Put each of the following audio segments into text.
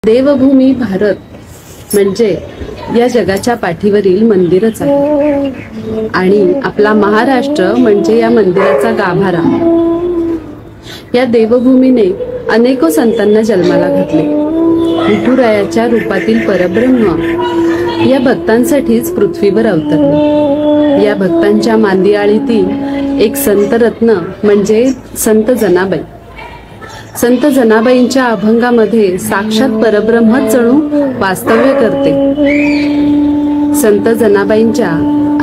देवभूमी भारत म्हणजे या जगाच्या पाठीवरील मंदिरच आहे आणि आपला महाराष्ट्र म्हणजे या मंदिराचा गाभारा। या देवभूमीने अनेको संतांना जन्माला घातले। विठुरायाच्या रूपातील परब्रह्म या भक्तांसाठीच पृथ्वीवर अवतरले। या भक्तांच्या मांदियाळीतील एक संत रत्न म्हणजे संत जनाबाई। संत जनाबाईंच्या अभंगामध्ये साक्षात परब्रह्मच जणू वास्तव्य करते। संत जनाबाईंच्या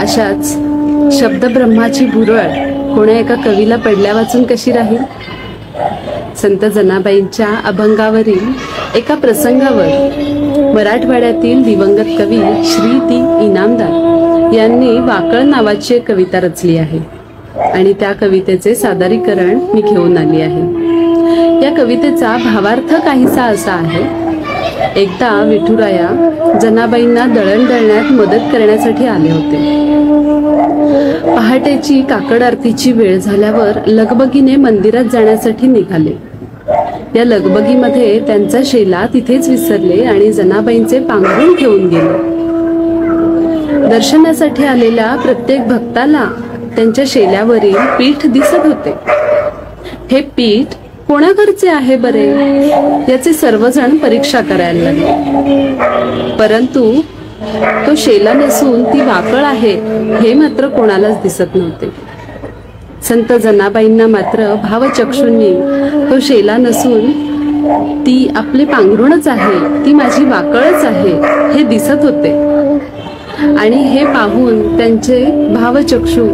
अशाच शब्दब्रह्माची भुरळ कोण्या एका कवीला पडल्या वाचून कशी राहील। संत जनाबाईंच्या अभंगावरील एका प्रसंगावर मराठवाड्यातील दिवंगत कवी श्री ती इनामदार यांनी वाकळ नावाची एक कविता रचली आहे आणि त्या कवितेचे सादरीकरण मी घेऊन आली आहे। या कवितेचा भावार्थ काहीसा असा आहे। एकदा विठुराया जनाबाईंना दळण दळण्यात मदत करण्यासाठी आले होते। पहाटेची काकड आरतीची वेळ झाल्यावर लगबगीने मंदिरात जाण्यासाठी निघाले। या लगबगीमध्ये त्यांचा शेला तिथेच विसरले आणि जनाबाईंचे पांघरून ठेवून गेले। दर्शनासाठी आलेल्या प्रत्येक भक्ताला त्यांच्या शेल्यावरील पीठ दिसत होते। हे पीठ कोणाकडचे आहे बरे याचे सर्वजण परीक्षा करायला लागले, परंतु तो शेला नसून ती वाकळ आहे हे मात्र कोणालाच दिसत नव्हते। संत जनाबाईंना मात्र भावचक्षुंनी तो शेला नसून ती आपले पांघरूणच आहे, ती माझी वाकळच आहे हे दिसत होते आणि हे पाहून त्यांचे भावचक्षु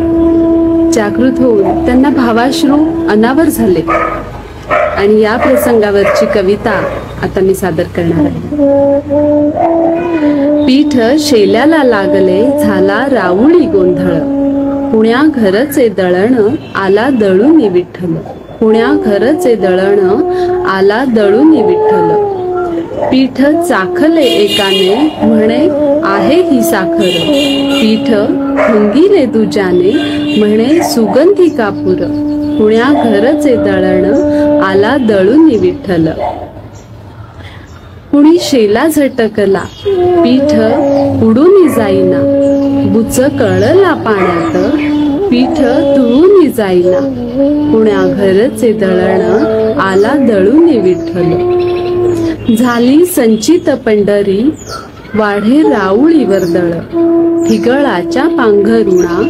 जागृत होऊन त्यांना भावाश्रू अनावर झाले आणि या प्रसंगावरची कविता आता मी सादर करणार आहे। पीठ शेल्याला लागले झाला राऊळी गोंधळ, पुण्या घरचे दळण आला दळूनी विठ्ठल। पुण्या घरचे दळण आला दळूनी विठ्ठल। पीठ चाखले एकाने म्हणे आहे ही साखर। पीठ हुंगिले दुजाने म्हणे सुगंधी कापूर। पुण्या घरचे दळण आला दळूनी विठ्ठल। कुणी शेला झटकला पीठ उडूनी जाईना। बुच कळला पाण्यात पीठ तुळूनी जाईना। पुण्या घरचे दळण आला दळूनी विठ्ठल। झाली संचित पंढरी वाढे राऊळीवर दळ। ठिगळाच्या पांघरुणा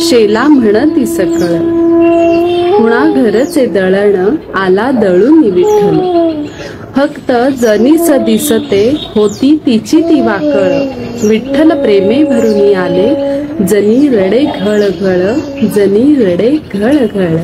शेला म्हणती सकळ। पुण्या घरचे दळण आला दळूनी विठ्ठल। फक्त जनीस दिसते होती तिची ती वाकळ। विठ्ठल प्रेमे भरूनी आले जनी रडे घळ घळ। जनी रडे घळ घळ।